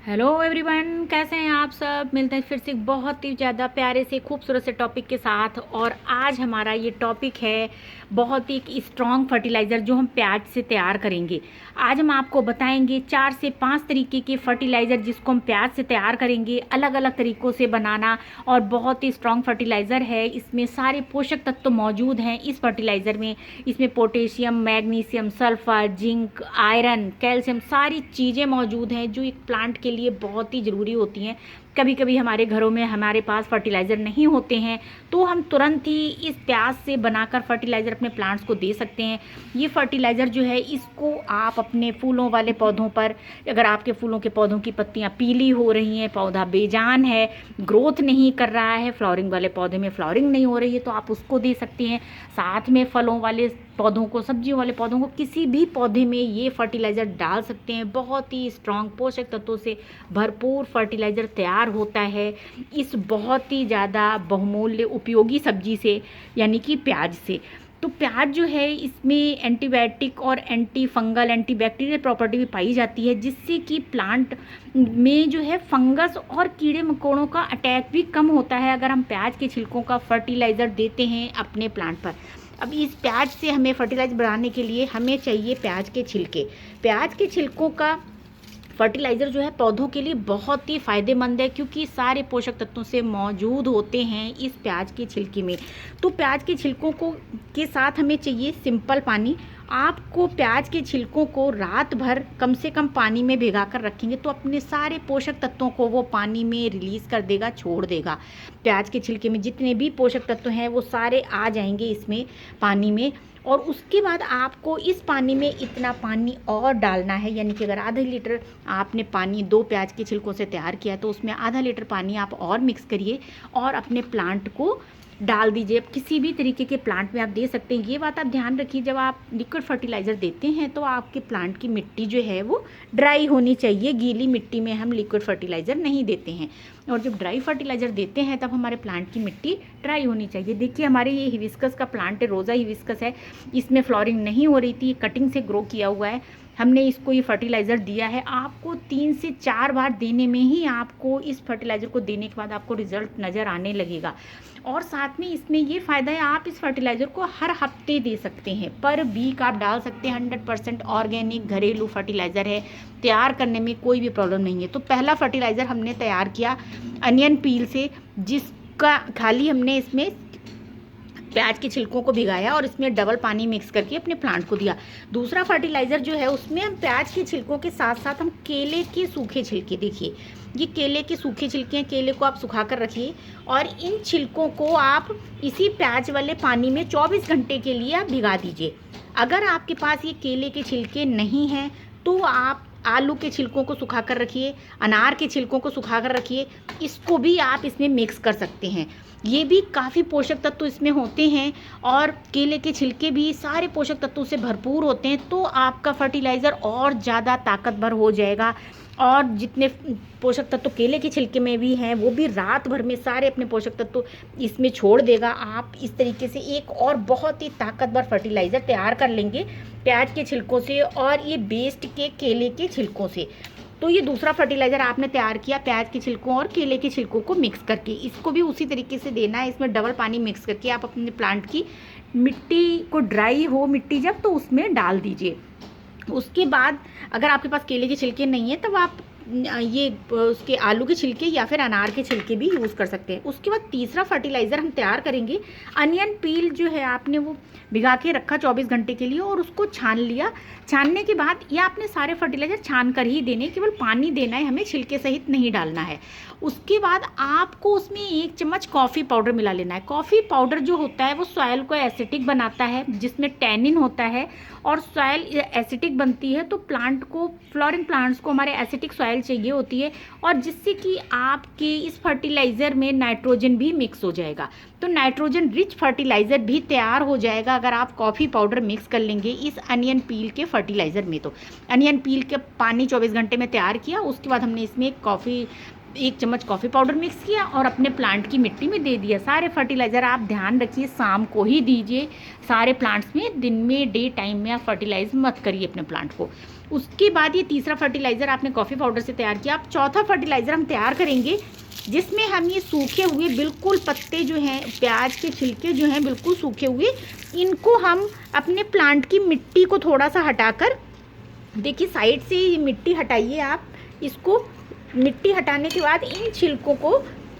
Hello everyone, कैसे हैं आप सब। मिलते हैं फिर से एक बहुत ही ज़्यादा प्यारे से खूबसूरत से टॉपिक के साथ। और आज हमारा ये टॉपिक है बहुत ही स्ट्रॉन्ग फर्टिलाइज़र जो हम प्याज से तैयार करेंगे। आज हम आपको बताएंगे 4 से 5 तरीके के फर्टिलाइज़र जिसको हम प्याज से तैयार करेंगे, अलग अलग तरीक़ों से बनाना। और बहुत ही स्ट्रॉन्ग फर्टिलाइज़र है, इसमें सारे पोषक तत्व मौजूद हैं इस फर्टिलाइज़र में। इसमें potassium, magnesium, sulphur, zinc, iron, calcium सारी चीज़ें मौजूद हैं जो एक प्लांट के लिए बहुत ही ज़रूरी होती हैं। कभी कभी हमारे घरों में हमारे पास फर्टिलाइज़र नहीं होते हैं तो हम तुरंत ही इस प्याज से बनाकर फर्टिलाइज़र अपने प्लांट्स को दे सकते हैं। ये फर्टिलाइज़र जो है इसको आप अपने फूलों वाले पौधों पर, अगर आपके फूलों के पौधों की पत्तियां पीली हो रही हैं, पौधा बेजान है, ग्रोथ नहीं कर रहा है, फ्लावरिंग वाले पौधे में फ्लावरिंग नहीं हो रही है, तो आप उसको दे सकते हैं। साथ में फलों वाले पौधों को, सब्जियों वाले पौधों को, किसी भी पौधे में ये फर्टिलाइज़र डाल सकते हैं। बहुत ही स्ट्रॉन्ग पोषक तत्वों से भरपूर फर्टिलाइज़र तैयार होता है इस बहुत ही ज़्यादा बहुमूल्य उपयोगी सब्जी से, यानी कि प्याज से। तो प्याज जो है इसमें एंटीबायोटिक और anti fungal, anti bacterial property भी पाई जाती है, जिससे कि प्लांट में जो है फंगस और कीड़े मकोड़ों का अटैक भी कम होता है अगर हम प्याज के छिलकों का फर्टिलाइज़र देते हैं अपने प्लांट पर। अब इस प्याज से हमें फर्टिलाइज़र बनाने के लिए हमें चाहिए प्याज के छिलके। प्याज के छिलकों का फर्टिलाइज़र जो है पौधों के लिए बहुत ही फ़ायदेमंद है, क्योंकि सारे पोषक तत्वों से मौजूद होते हैं इस प्याज के छिलके में। तो प्याज के छिलकों को के साथ हमें चाहिए सिंपल पानी। आपको प्याज के छिलकों को रात भर कम से कम पानी में भिगा कर रखेंगे तो अपने सारे पोषक तत्वों को वो पानी में रिलीज़ कर देगा, छोड़ देगा। प्याज के छिलके में जितने भी पोषक तत्व हैं वो सारे आ जाएंगे इसमें पानी में। और उसके बाद आपको इस पानी में इतना पानी और डालना है, यानी कि अगर आधा लीटर आपने पानी 2 प्याज के छिलकों से तैयार किया तो उसमें आधा लीटर पानी आप और मिक्स करिए और अपने प्लांट को डाल दीजिए। किसी भी तरीके के प्लांट में आप दे सकते हैं। ये बात आप ध्यान रखिए, जब आप लिक्विड फर्टिलाइज़र देते हैं तो आपके प्लांट की मिट्टी जो है वो ड्राई होनी चाहिए। गीली मिट्टी में हम लिक्विड फर्टिलाइज़र नहीं देते हैं, और जब ड्राई फर्टिलाइज़र देते हैं तब हमारे प्लांट की मिट्टी ड्राई होनी चाहिए। देखिए हमारे ये हिबिस्कस का प्लांट है, रोज़ा हिबिस्कस है, इसमें फ्लावरिंग नहीं हो रही थी, कटिंग से ग्रो किया हुआ है। हमने इसको ये फर्टिलाइज़र दिया है, आपको 3 से 4 बार देने में ही आपको इस फर्टिलाइज़र को देने के बाद आपको रिज़ल्ट नज़र आने लगेगा। और साथ में इसमें ये फ़ायदा है, आप इस फर्टिलाइज़र को हर हफ्ते दे सकते हैं, पर वीक आप डाल सकते हैं। 100% ऑर्गेनिक घरेलू फर्टिलाइज़र है, तैयार करने में कोई भी प्रॉब्लम नहीं है। तो पहला फर्टिलाइज़र हमने तैयार किया अनियन पील से, जिसका खाली हमने इसमें प्याज के छिलकों को भिगाया और इसमें डबल पानी मिक्स करके अपने प्लांट को दिया। दूसरा फर्टिलाइज़र जो है उसमें हम प्याज के छिलकों के साथ साथ हम केले के सूखे छिलके, देखिए ये केले के सूखे छिलके हैं, केले को आप सुखा कर रखिए और इन छिलकों को आप इसी प्याज वाले पानी में 24 घंटे के लिए आप भिगा दीजिए। अगर आपके पास ये केले के छिलके नहीं हैं तो आप आलू के छिलकों को सुखा कर रखिए, अनार के छिलकों को सुखा कर रखिए, इसको भी आप इसमें मिक्स कर सकते हैं। ये भी काफ़ी पोषक तत्व इसमें होते हैं और केले के छिलके भी सारे पोषक तत्वों से भरपूर होते हैं, तो आपका फर्टिलाइज़र और ज़्यादा ताकतवर हो जाएगा। और जितने पोषक तत्व केले के छिलके में भी हैं वो भी रात भर में सारे अपने पोषक तत्व इसमें छोड़ देगा। आप इस तरीके से एक और बहुत ही ताकतवर फर्टिलाइज़र तैयार कर लेंगे प्याज के छिलकों से और ये बेस्ट के केले के छिलकों से। तो ये दूसरा फर्टिलाइज़र आपने तैयार किया प्याज के छिलकों और केले के छिलकों को मिक्स करके, इसको भी उसी तरीके से देना है। इसमें डबल पानी मिक्स करके आप अपने प्लांट की मिट्टी को, ड्राई हो मिट्टी जब, तो उसमें डाल दीजिए। उसके बाद अगर आपके पास केले के छिलके नहीं है तब आप ये उसके आलू के छिलके या फिर अनार के छिलके भी यूज़ कर सकते हैं। उसके बाद तीसरा फर्टिलाइज़र हम तैयार करेंगे। अनियन पील जो है आपने वो भिगा के रखा 24 घंटे के लिए और उसको छान लिया। छानने के बाद ये आपने सारे फर्टिलाइज़र छान कर ही देने, केवल पानी देना है, हमें छिलके सहित नहीं डालना है। उसके बाद आपको उसमें 1 चम्मच कॉफ़ी पाउडर मिला लेना है। कॉफ़ी पाउडर जो होता है वो सॉइल को एसिडिक बनाता है, जिसमें टैनिन होता है और सॉइल एसिडिक बनती है तो प्लांट को, फ्लोरिंग प्लांट्स को हमारे एसिडिक सॉइल चाहिए होती है, और जिससे कि आपके इस फर्टिलाइज़र में नाइट्रोजन भी मिक्स हो जाएगा। तो नाइट्रोजन रिच फर्टिलाइज़र भी तैयार हो जाएगा अगर आप कॉफ़ी पाउडर मिक्स कर लेंगे इस अनियन पील के फर्टिलाइज़र में। तो अनियन पील के पानी 24 घंटे में तैयार किया, उसके बाद हमने इसमें कॉफ़ी 1 चम्मच कॉफ़ी पाउडर मिक्स किया और अपने प्लांट की मिट्टी में दे दिया। सारे फर्टिलाइज़र आप ध्यान रखिए शाम को ही दीजिए सारे प्लांट्स में, दिन में डे टाइम में आप फर्टिलाइज मत करिए अपने प्लांट को। उसके बाद ये तीसरा फर्टिलाइज़र आपने कॉफ़ी पाउडर से तैयार किया। अब चौथा फर्टिलाइज़र हम तैयार करेंगे जिसमें हम ये सूखे हुए बिल्कुल पत्ते जो हैं, प्याज के छिलके जो हैं बिल्कुल सूखे हुए, इनको हम अपने प्लांट की मिट्टी को थोड़ा सा हटाकर, देखिए साइड से ये मिट्टी हटाइए आप इसको। मिट्टी हटाने के बाद इन छिलकों को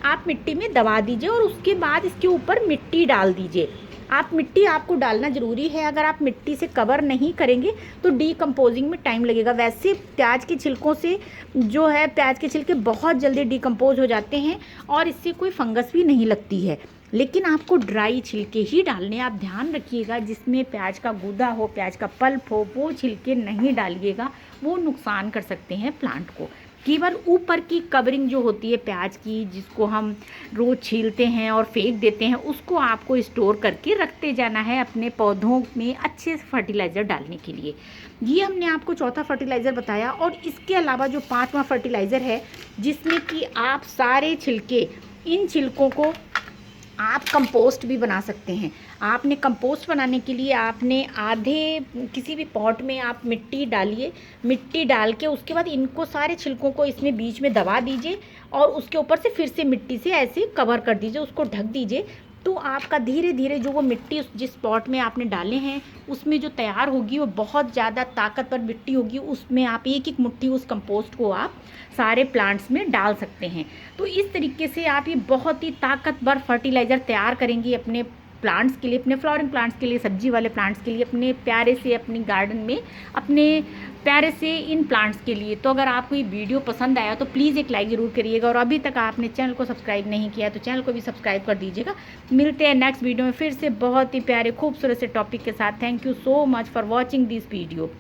आप मिट्टी में दबा दीजिए और उसके बाद इसके ऊपर मिट्टी डाल दीजिए। आप मिट्टी आपको डालना ज़रूरी है, अगर आप मिट्टी से कवर नहीं करेंगे तो डीकम्पोजिंग में टाइम लगेगा। वैसे प्याज के छिलकों से जो है, प्याज के छिलके बहुत जल्दी डीकम्पोज हो जाते हैं और इससे कोई फंगस भी नहीं लगती है, लेकिन आपको ड्राई छिलके ही डालने। आप ध्यान रखिएगा जिसमें प्याज का गूदा हो, प्याज का पल्प हो, वो छिलके नहीं डालिएगा, वो नुकसान कर सकते हैं प्लांट को। केवल ऊपर की कवरिंग जो होती है प्याज की, जिसको हम रोज़ छीलते हैं और फेंक देते हैं, उसको आपको स्टोर करके रखते जाना है अपने पौधों में अच्छे से फर्टिलाइज़र डालने के लिए। ये हमने आपको चौथा फर्टिलाइज़र बताया। और इसके अलावा जो पांचवा फर्टिलाइज़र है जिसमें कि आप सारे छिलके, इन छिलकों को आप कंपोस्ट भी बना सकते हैं। आपने कंपोस्ट बनाने के लिए आपने आधे किसी भी पॉट में आप मिट्टी डालिए, मिट्टी डाल के उसके बाद इनको सारे छिलकों को इसमें बीच में दबा दीजिए और उसके ऊपर से फिर से मिट्टी से ऐसे कवर कर दीजिए, उसको ढक दीजिए। तो आपका धीरे धीरे जो वो मिट्टी जिस पॉट में आपने डाले हैं उसमें जो तैयार होगी वो बहुत ज़्यादा ताकतवर मिट्टी होगी। उसमें आप एक एक मुट्ठी उस कंपोस्ट को आप सारे प्लांट्स में डाल सकते हैं। तो इस तरीके से आप ये बहुत ही ताकतवर फर्टिलाइज़र तैयार करेंगे अपने प्लांट्स के लिए, अपने फ्लावरिंग प्लांट्स के लिए, सब्जी वाले प्लांट्स के लिए, अपने प्यारे से अपनी गार्डन में, अपने प्यारे से इन प्लांट्स के लिए। तो अगर आपको ये वीडियो पसंद आया तो प्लीज़ एक लाइक ज़रूर करिएगा और अभी तक आपने चैनल को सब्सक्राइब नहीं किया तो चैनल को भी सब्सक्राइब कर दीजिएगा। मिलते हैं नेक्स्ट वीडियो में फिर से बहुत ही प्यारे खूबसूरत से टॉपिक के साथ। Thank you so much for watching this video.